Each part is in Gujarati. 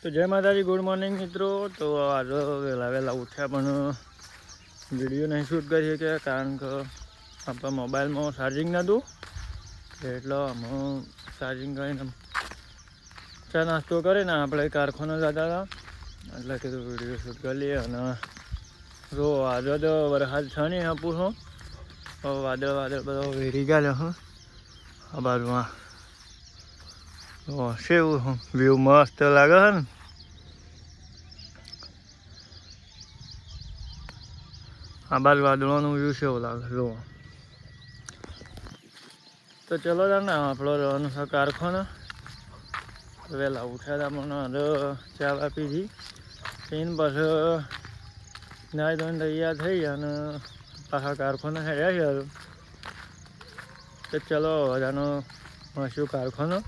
તો જય માતાજી, ગુડ મોર્નિંગ મિત્રો। તો આજે વહેલા ઉઠ્યા પણ વિડીયો નહીં શૂટ કરી શક્યા કારણ કે આપણા મોબાઈલમાં ચાર્જિંગ નહોતું, એટલે અમે ચાર્જિંગ કરીને ચા નાસ્તો કરીને આપણે કારખાને જતા હતા, એટલે કીધું વિડીયો શૂટ કરી લઈએ। અને જો આજે તો વરસાદ છે નહીં પૂછો, વાદળ બધો વેરી ગયા હા આ બાજુમાં। કેવું વ્યૂ મસ્ત લાગે છે ને। આ બાજુ વાદળોનું વ્યૂ કેવું લાગે જો। તો ચલો તાર ને આપણો રહેવાનું છે કારખાને। વહેલા ઉઠ્યા હતા પણ આજે ચા બા પીધી, પીને પછી નાહી ધોઈને તૈયાર થઈ અને પાછા કારખાને હેડ્યા છે। તો ચલો બધાનો મળશું કારખાનો।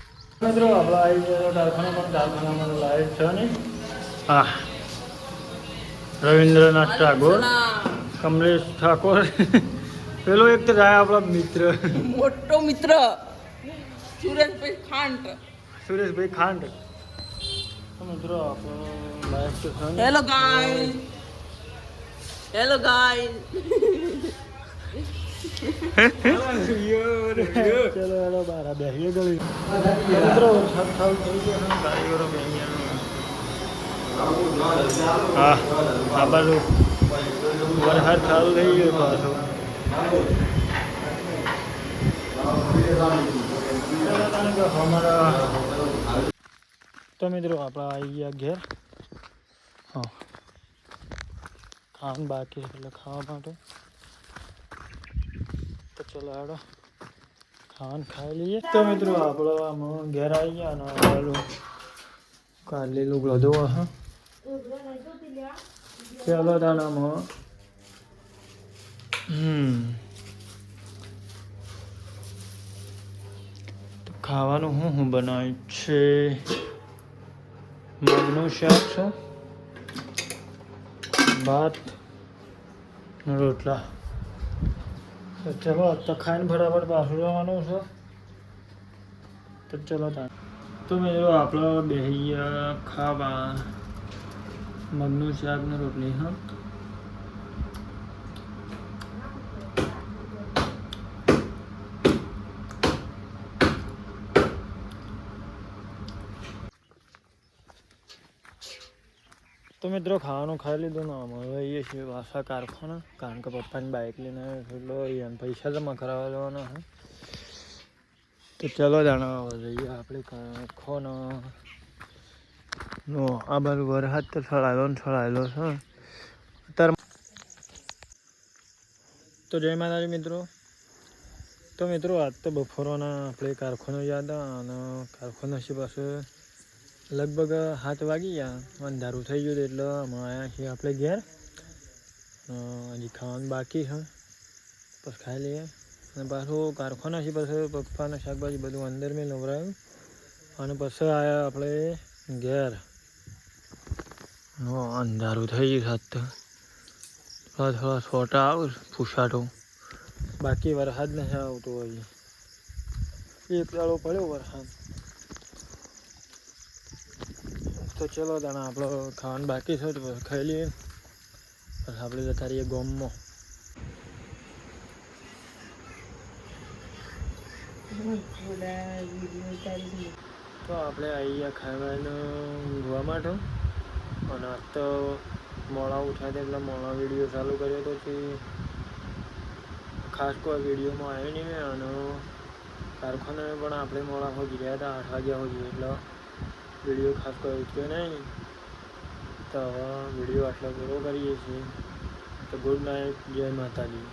મિત્રો આપણે આવી ગયા કારખાના, પણ કારખાનામાં લાઈટ છે નહીં। હા, રવિન્દ્રનાથ ટાગોર, કમલેશ ઠાકોર, પેલો એક તો જાય આપણા મિત્ર, મોટો મિત્ર સુરેશભાઈ ખાંડ। તો મિત્રો આપણો લાઈટ તો છે નહીં। હેલો ગાઈસ ચલો હેલો બાર બેસીએ ગળી મિત્રો। વરસાદ ચાલુ થઈ ગયો, ગાડીઓ હા આ બાજુ વરસાદ ચાલુ થઈ ગયો પાછો। તો મિત્રો આપણે આવી ગયા ઘેર। હા, ખાવાનું બાકી એટલે ખાવા માટે। તો ચલો હેડો ખાવાનું ખાઈ લઈએ। તો મિત્રો આપણે આમાં ઘેર આવી ગયા અને પેલું કાલે લુગડો ધોવો હા। ચાલો દાનામાં તો ખાવાનું હું બનાવ્યું છે, મગનું શાક છે, ભાત ને રોટલા। તો ચલો તો ખાઈને ફટાફટ પાછું જવાનું છે। તો ચલો ત્યાં તો મિત્રો આપણે બેસી ગયા ખાવા, મગનું શાક ને રોટલી હા। તો મિત્રો ખાવાનું ખાઈ લીધું ને અમે રહીએ છીએ પાછા કારખાના, કારણ કે પપ્પાની બાઇક લઈને એટલો એને પૈસા જમા કરાવવા જવાના હા। તો ચલો જાણવા જઈએ આપણે કારખાનો નો। આ બાજુ વરસાદ તો છળાયેલો છે અત્યારે। તો જય માતાજી મિત્રો। તો મિત્રો આજ તો બપોરના આપણે કારખાનો ગયા હતા અને કારખાના છે પાસે લગભગ 7 વાગી ગયા, અંધારું થઈ ગયું એટલે અમે આવ્યા છીએ આપણે ઘેર। હજી ખાવાનું બાકી છે, પછી ખાઈ લઈએ અને પાછું કારખાના છે પછી પપ્પાને શાકભાજી બધું અંદર મેં લવરાયું અને પછી આવ્યા આપણે ઘેર। અંધારું થઈ ગયું સાત તો થોડા છોટા આવે ફૂસાટો, બાકી વરસાદ નથી આવતો હજી, એક દાડો પડ્યો વરસાદ। તો ચલો તાણે આપણો ખાવાનું બાકી છે તો ખાઈ લઈએ, પછી આપણે જતા રહીએ ગામમાં। તો આપણે આવી ગયા ખાવાનું ઊંઘવા માટે, અને આજ તો મોડા ઉઠ્યા હતા એટલે મોડા વિડીયો ચાલુ કર્યો હતો કે ખાસ કોઈ વિડીયોમાં આવ્યો નહીં। અને કારખાને પણ આપણે મોડા હોજી રહ્યા હતા, 8 વાગ્યા હોજી, એટલે વિડીયો ખાસ કોઈ ઉઠ્યો નહીં। તો હવે વિડીયો આટલો પૂરો કરીએ છીએ। તો ગુડ નાઇટ, જય માતાજી।